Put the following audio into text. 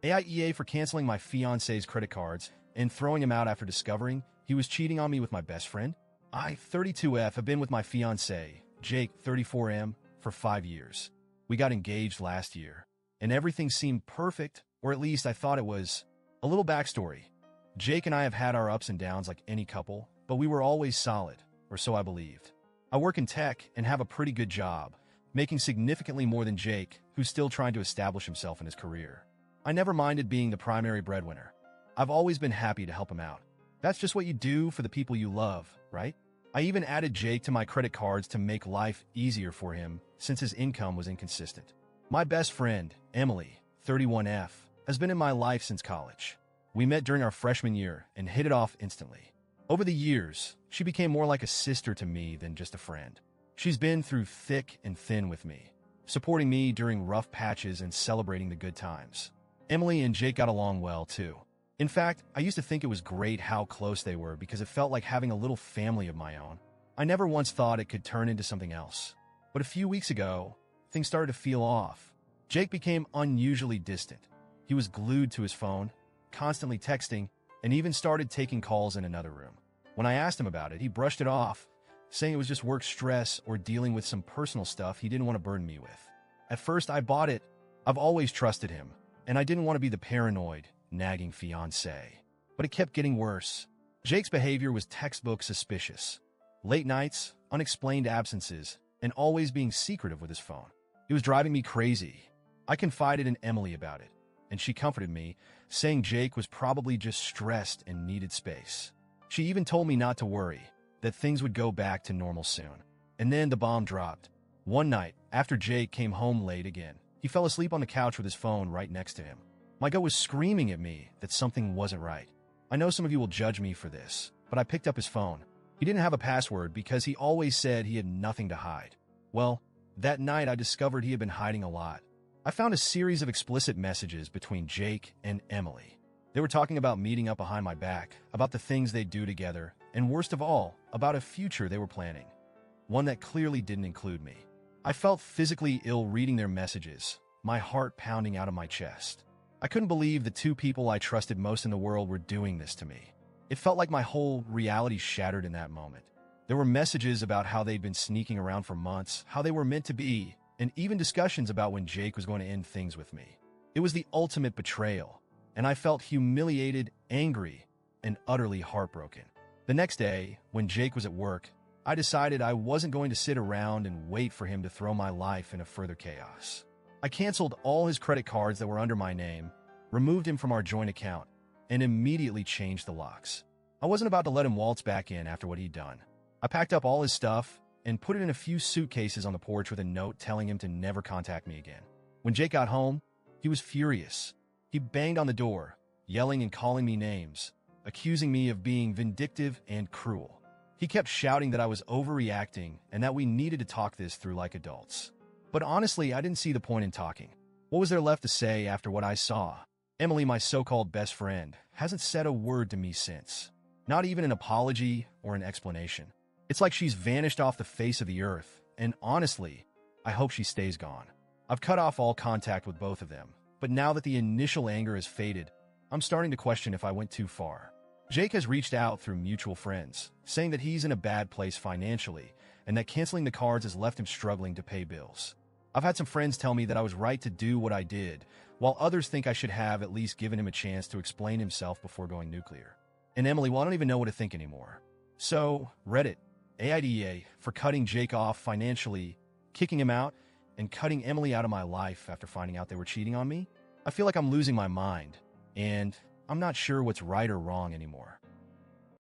AITA for canceling my fiancé's credit cards and throwing him out after discovering he was cheating on me with my best friend. I, 32F, have been with my fiancé, Jake, 34M, for 5 years. We got engaged last year, and everything seemed perfect, or at least I thought it was. A little backstory. Jake and I have had our ups and downs like any couple, but we were always solid, or so I believed. I work in tech and have a pretty good job, making significantly more than Jake, who's still trying to establish himself in his career. I never minded being the primary breadwinner. I've always been happy to help him out. That's just what you do for the people you love, right? I even added Jake to my credit cards to make life easier for him since his income was inconsistent. My best friend, Emily, 31F, has been in my life since college. We met during our freshman year and hit it off instantly. Over the years, she became more like a sister to me than just a friend. She's been through thick and thin with me, supporting me during rough patches and celebrating the good times. Emily and Jake got along well, too. In fact, I used to think it was great how close they were because it felt like having a little family of my own. I never once thought it could turn into something else. But a few weeks ago, things started to feel off. Jake became unusually distant. He was glued to his phone, constantly texting, and even started taking calls in another room. When I asked him about it, he brushed it off, saying it was just work stress or dealing with some personal stuff he didn't want to burden me with. At first, I bought it. I've always trusted him, and I didn't want to be the paranoid, nagging fiancé. But it kept getting worse. Jake's behavior was textbook suspicious. Late nights, unexplained absences, and always being secretive with his phone. It was driving me crazy. I confided in Emily about it, and she comforted me, saying Jake was probably just stressed and needed space. She even told me not to worry, that things would go back to normal soon. And then the bomb dropped. One night, after Jake came home late again, he fell asleep on the couch with his phone right next to him. My gut was screaming at me that something wasn't right. I know some of you will judge me for this, but I picked up his phone. He didn't have a password because he always said he had nothing to hide. Well, that night I discovered he had been hiding a lot. I found a series of explicit messages between Jake and Emily. They were talking about meeting up behind my back, about the things they'd do together, and worst of all, about a future they were planning. One that clearly didn't include me. I felt physically ill reading their messages, my heart pounding out of my chest. I couldn't believe the two people I trusted most in the world were doing this to me. It felt like my whole reality shattered in that moment. There were messages about how they'd been sneaking around for months, how they were meant to be, and even discussions about when Jake was going to end things with me. It was the ultimate betrayal, and I felt humiliated, angry, and utterly heartbroken. The next day, when Jake was at work, I decided I wasn't going to sit around and wait for him to throw my life into further chaos. I canceled all his credit cards that were under my name, removed him from our joint account, and immediately changed the locks. I wasn't about to let him waltz back in after what he'd done. I packed up all his stuff and put it in a few suitcases on the porch with a note telling him to never contact me again. When Jake got home, he was furious. He banged on the door, yelling and calling me names, accusing me of being vindictive and cruel. He kept shouting that I was overreacting and that we needed to talk this through like adults. But honestly, I didn't see the point in talking. What was there left to say after what I saw? Emily, my so-called best friend, hasn't said a word to me since. Not even an apology or an explanation. It's like she's vanished off the face of the earth, and honestly, I hope she stays gone. I've cut off all contact with both of them, but now that the initial anger has faded, I'm starting to question if I went too far. Jake has reached out through mutual friends, saying that he's in a bad place financially, and that canceling the cards has left him struggling to pay bills. I've had some friends tell me that I was right to do what I did, while others think I should have at least given him a chance to explain himself before going nuclear. And Emily, well, I don't even know what to think anymore. So, Reddit, AITA, for cutting Jake off financially, kicking him out, and cutting Emily out of my life after finding out they were cheating on me? I feel like I'm losing my mind, and I'm not sure what's right or wrong anymore.